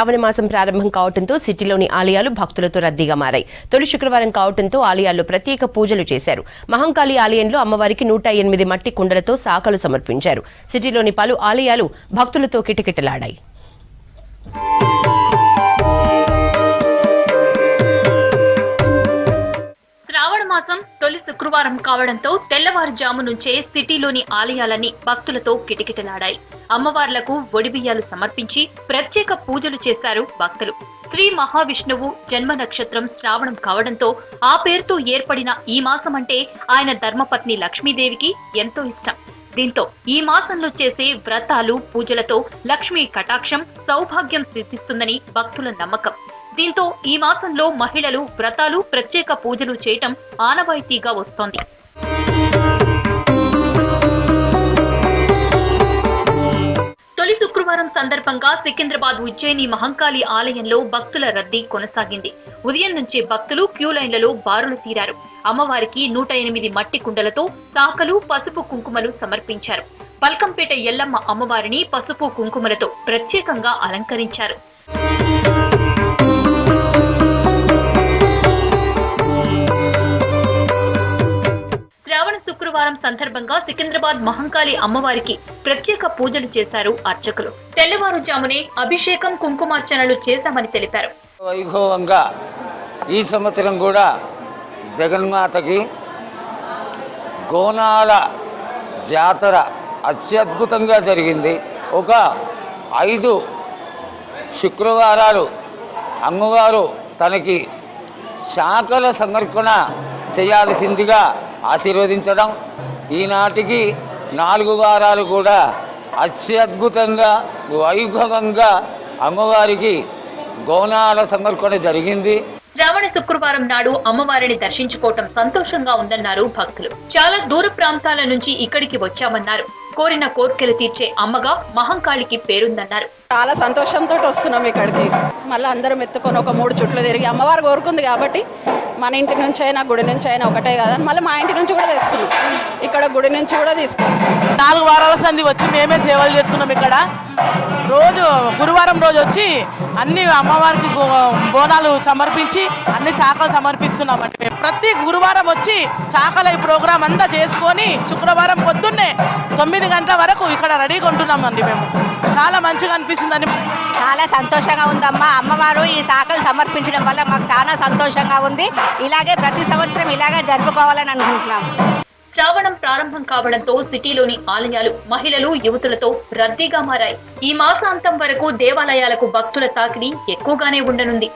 శ్రావణ మాసం ప్రారంభం కావడంతో సిటీలోని ఆలయాలు భక్తులతో రద్దీగా మారాయి. తొలి శుక్రవారం కావడంతో ఆలయాల్లో ప్రత్యేక పూజలు చేశారు. మహంకాళి ఆలయంలో అమ్మవారికి 108 మట్టి కుండలతో శాఖలు సమర్పించారు. సిటీలోని పలు ఆలయాలు భక్తులతో కిటకిటలాడాయి. మాసం తొలి శుక్రవారం కావడంతో తెల్లవారుజాము నుంచే సిటీలోని ఆలయాలన్నీ భక్తులతో కిటకిటలాడాయి. అమ్మవార్లకు ఒడిబియ్యాలు సమర్పించి ప్రత్యేక పూజలు చేశారు భక్తులు. శ్రీ మహావిష్ణువు జన్మ నక్షత్రం శ్రావణం కావడంతో ఆ పేరుతో ఏర్పడిన ఈ మాసం అంటే ఆయన ధర్మపత్ని లక్ష్మీదేవికి ఎంతో ఇష్టం. దీంతో ఈ మాసంలో చేసే వ్రతాలు పూజలతో లక్ష్మీ కటాక్షం సౌభాగ్యం సిద్ధిస్తుందని భక్తుల నమ్మకం. దీంతో ఈ మాసంలో మహిళలు వ్రతాలు ప్రత్యేక పూజలు చేయటం ఆనవాయితీగా వస్తోంది. తొలి శుక్రవారం సందర్భంగా సికింద్రాబాద్ ఉజ్జయిని మహంకాళి ఆలయంలో భక్తుల రద్దీ కొనసాగింది. ఉదయం నుంచే భక్తులు క్యూ లైన్లలో బారులు తీరారు. అమ్మవారికి 108 మట్టి కుండలతో శాఖలు పసుపు కుంకుమలు సమర్పించారు. పల్కంపేట ఎల్లమ్మ అమ్మవారిని పసుపు కుంకుమలతో ప్రత్యేకంగా అలంకరించారు. శుక్రవారం సందర్భంగా సికింద్రాబాద్ మహంకాళి అమ్మవారికి ప్రత్యేక పూజలు చేశారు అర్చకులు. తెల్లవారుజామునే అభిషేకం కుంకుమార్చనలు చేశామని తెలిపారు. వైభవంగా ఈ సంవత్సరం కూడా జగన్మాతకి గోనాల జాతర అత్యద్భుతంగా జరిగింది. ఒక 5 శుక్రవారాలు అమ్మవారు తనకి శాఖల సమర్పణ చేయాల్సిందిగా ఆశీర్వదించడం, ఈనాటికి 4 వారాలు కూడా అత్యద్భుతంగా వైభవంగా అమ్మవారికి గోనాల సమర్పణ జరిగింది. శ్రావణ శుక్రవారం నాడు అమ్మవారిని దర్శించుకోవటం సంతోషంగా ఉందన్నారు భక్తులు. చాలా దూర ప్రాంతాల నుంచి ఇక్కడికి వచ్చామన్నారు. కోరిన కోర్కెలు తీర్చే అమ్మగా మహంకాళికి పేరుందన్నారు. చాలా సంతోషంతో వస్తున్నాం ఇక్కడికి. మళ్ళీ అందరం ఎత్తుకొని ఒక 3 చుట్లు తిరిగి అమ్మవారు కోరుకుంది కాబట్టి మన ఇంటి నుంచి అయినా గుడి నుంచి అయినా ఒకటే కదా, మళ్ళీ మా ఇంటి నుంచి కూడా తెస్తున్నాం, ఇక్కడ గుడి నుంచి కూడా తీసుకొస్తున్నాం. 4 వారాల సంది వచ్చి మేమే సేవలు చేస్తున్నాం. ఇక్కడ రోజు గురువారం రోజు వచ్చి అన్ని అమ్మవారికి బోనాలు సమర్పించి అన్ని శాఖలు సమర్పిస్తున్నామండి. మేము ప్రతి గురువారం వచ్చి శాఖల ఈ ప్రోగ్రాం అంతా చేసుకొని శుక్రవారం పొద్దున్నే 9 గంటల వరకు ఇక్కడ రెడీగా ఉంటున్నామండి. మేము చాలా మంచిగా అనిపిస్తుందని చాలా సంతోషంగా ఉందమ్మా. అమ్మవారు ఈ శాఖలు సమర్పించడం వల్ల మాకు చాలా సంతోషంగా ఉంది. ఇలాగే ప్రతి సంవత్సరం ఇలాగే జరుపుకోవాలని అనుకుంటున్నాం. శ్రావణం ప్రారంభం కావడంతో సిటీలోని ఆలయాలు మహిళలు యువతులతో రద్దీగా మారాయి. ఈ మాసాంతం వరకు దేవాలయాలకు భక్తుల తాకిడి ఎక్కువగానే ఉండనుంది.